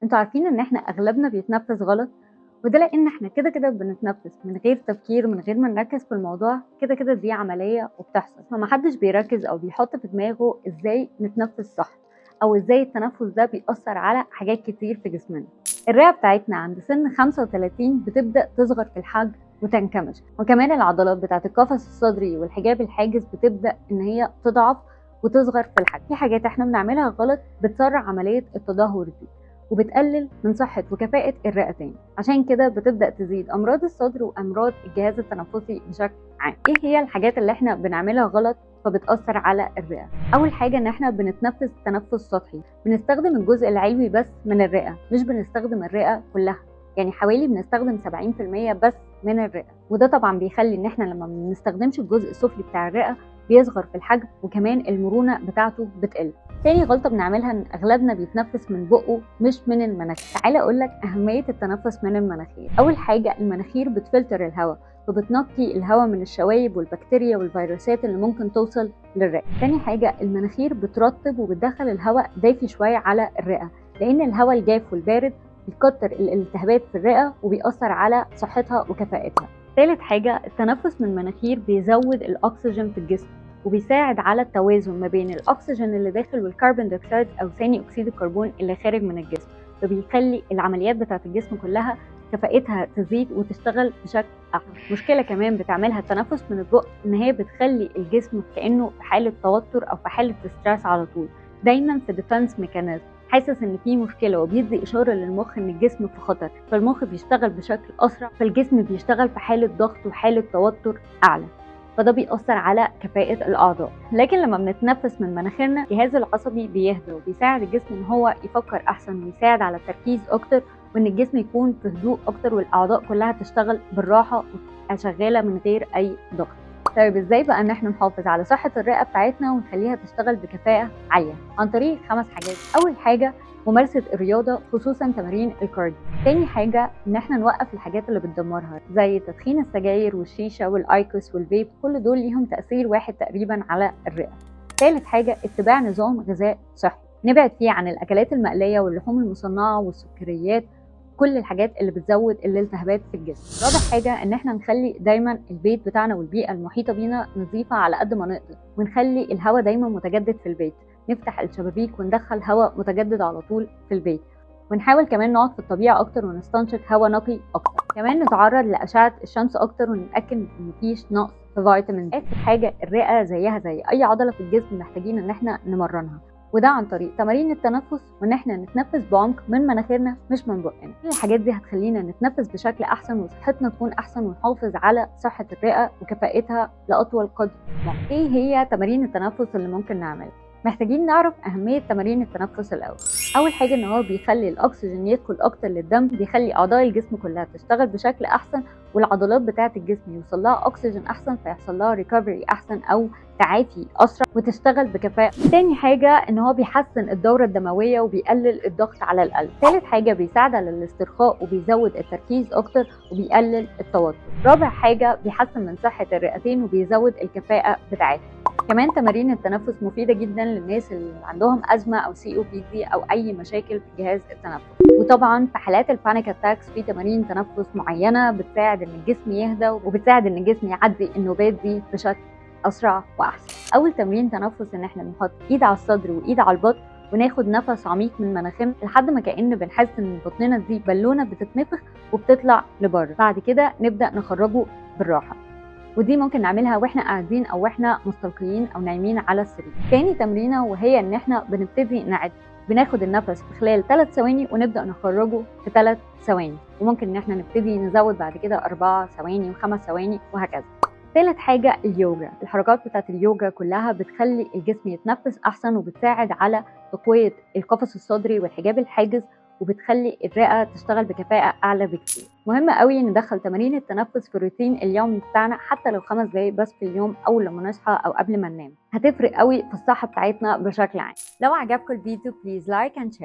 انتوا عارفين ان احنا اغلبنا بيتنفس غلط، وده لان احنا كده كده بنتنفس من غير تفكير، من غير ما نركز في الموضوع. كده كده دي عملية وبتحصل، فمحدش بيركز او بيحط في دماغه ازاي نتنفس صح، او ازاي التنفس ده بيأثر على حاجات كتير في جسمنا. الرئة بتاعتنا عند سن 35 بتبدأ تصغر في الحجم وتنكمش، وكمان العضلات بتاعت القفص الصدري والحجاب الحاجز بتبدأ ان هي تضعف وتصغر في الحجم. في حاجات احنا بنعملها غلط بتسرع عملية التدهور دي، وبتقلل من صحة وكفاءة الرئتين. عشان كده بتبدأ تزيد أمراض الصدر وأمراض الجهاز التنفسي بشكل عام. إيه هي الحاجات اللي إحنا بنعملها غلط فبتأثر على الرئة؟ أول حاجة إن إحنا بنتنفس تنفس سطحي، بنستخدم الجزء العلوي بس من الرئة، مش بنستخدم الرئة كلها. يعني حوالي بنستخدم 70% بس من الرئة، وده طبعا بيخلي إن إحنا لما بنستخدمش الجزء السفلي بتاع الرئة بيصغر في الحجم، وكمان المرونة بتاعته بتقل. تاني غلطة بنعملها ان اغلبنا بيتنفس من بقه مش من المناخير. تعالى اقول لك اهمية التنفس من المناخير. اول حاجة المناخير بتفلتر الهواء، وبتنقي الهواء من الشوايب والبكتيريا والفيروسات اللي ممكن توصل للرئة. تاني حاجة المناخير بترطب وبتدخل الهواء دافي شوية على الرئة، لان الهواء الجاف والبارد بيكتر الالتهابات في الرئة وبيأثر على صحتها وكفاءتها. ثالث حاجة التنفس من المناخير بيزود الأكسجين في الجسم، وبيساعد على التوازن ما بين الأكسجين اللي داخل والكربون دايوكسيد أو ثاني أكسيد الكربون اللي خارج من الجسم، فبيخلي العمليات بتاعة الجسم كلها كفاءتها تزيد وتشتغل بشكل أحسن. مشكلة كمان بتعملها التنفس من البق إن هي بتخلي الجسم كأنه في حالة توتر أو في حالة ستريس على طول، دايما في ديفنس ميكانيزم، حاسس ان في مشكله وبيدي اشاره للمخ ان الجسم في خطر، فالمخ بيشتغل بشكل اسرع، فالجسم بيشتغل في حاله ضغط وحاله توتر اعلى، فده بيأثر على كفاءة الأعضاء. لكن لما بنتنفس من مناخيرنا الجهاز العصبي بيهدى وبيساعد الجسم ان هو يفكر احسن ويساعد على التركيز اكتر، وان الجسم يكون في هدوء اكتر والاعضاء كلها تشتغل بالراحه وتبقى شغاله من غير اي ضغط. طيب ازاي بقى ان احنا نحافظ على صحة الرئة بتاعتنا ونخليها تشتغل بكفاءة عالية؟ عن طريق 5 حاجات. اول حاجة ممارسة الرياضة، خصوصا تمارين الكارديو. تاني حاجة ان احنا نوقف الحاجات اللي بتدمرها زي تدخين السجاير والشيشة والايكوس والفيب، كل دول ليهم تأثير واحد تقريبا على الرئة. ثالث حاجة اتباع نظام غذاء صحي، نبعد فيه عن الاكلات المقلية واللحوم المصنعة والسكريات، كل الحاجات اللي بتزود الالتهابات في الجسم. رابع حاجة ان احنا نخلي دايما البيت بتاعنا والبيئة المحيطة بينا نظيفة على قد ما نقدر، ونخلي الهواء دايما متجدد في البيت، نفتح الشبابيك وندخل هواء متجدد على طول في البيت، ونحاول كمان نقعد في الطبيعة اكتر ونستنشق هواء نقي اكتر. كمان نتعرض لأشعة الشمس اكتر ونتأكد ان مفيش نقص في فيتامين. اخر حاجة الرئة زيها زي اي عضلة في الجسم محتاجين ان احنا نمرنها، وده عن طريق تمارين التنفس، وان احنا نتنفس بعمق من مناخيرنا مش من بقنا. كل الحاجات دي هتخلينا نتنفس بشكل احسن وصحتنا تكون احسن، ونحافظ على صحة الرئة وكفاءتها لأطول قدر ممكن. ايه هي تمارين التنفس اللي ممكن نعملها؟ محتاجين نعرف أهمية تمارين التنفس الأول. أول حاجة إن هو بيخلي الأكسجين يدخل أكتر للدم، بيخلي أعضاء الجسم كلها تشتغل بشكل أحسن، والعضلات بتاعة الجسم يوصل لها أكسجين أحسن، فيحصل لها ريكفري أحسن أو تعافي أسرع وتشتغل بكفاءة. تاني حاجة إن هو بيحسن الدورة الدموية وبيقلل الضغط على القلب. ثالث حاجة بيساعد على الاسترخاء وبيزود التركيز أكتر وبيقلل التوتر. رابع حاجة بيحسن من صحة الرئتين وبيزود الكفاءة بتاعتها. كمان تمارين التنفس مفيدة جدا للناس اللي عندهم أزمة أو COPD أو أي مشاكل في جهاز التنفس. وطبعا في حالات البانيك اتاكس في تمارين تنفس معينة بتساعد إن الجسم يهدى، وبتساعد إن الجسم يعدي النوبات دي بشكل أسرع وأحسن. أول تمرين تنفس إن احنا بنحط إيد على الصدر وإيد على البطن، وناخد نفس عميق من مناخيرنا لحد ما كأن بنحس إن بطننا دي بالونة بتتنفخ وبتطلع لبره. بعد كده نبدأ نخرجه بالراحة، ودي ممكن نعملها واحنا قاعدين او واحنا مستلقيين او نايمين على السرير. تاني تمرينه وهي ان احنا بنبتدي نعد، بناخد النفس في خلال 3 ثواني ونبدا نخرجه في 3 ثواني، وممكن ان احنا نبتدي نزود بعد كده 4 ثواني و5 ثواني وهكذا. ثالث حاجه اليوجا. الحركات بتاعت اليوجا كلها بتخلي الجسم يتنفس احسن، وبتساعد على تقويه القفص الصدري والحجاب الحاجز، وبتخلي الرئة تشتغل بكفاءة أعلى بكتير. مهم قوي ندخل تمارين التنفس في الروتين اليومي بتاعنا، حتى لو 5 دقايق بس في اليوم، أول لما نصحى أو قبل ما ننام، هتفرق قوي في الصحة بتاعتنا بشكل عام. لو عجبكم الفيديو بليز لايك اند شير.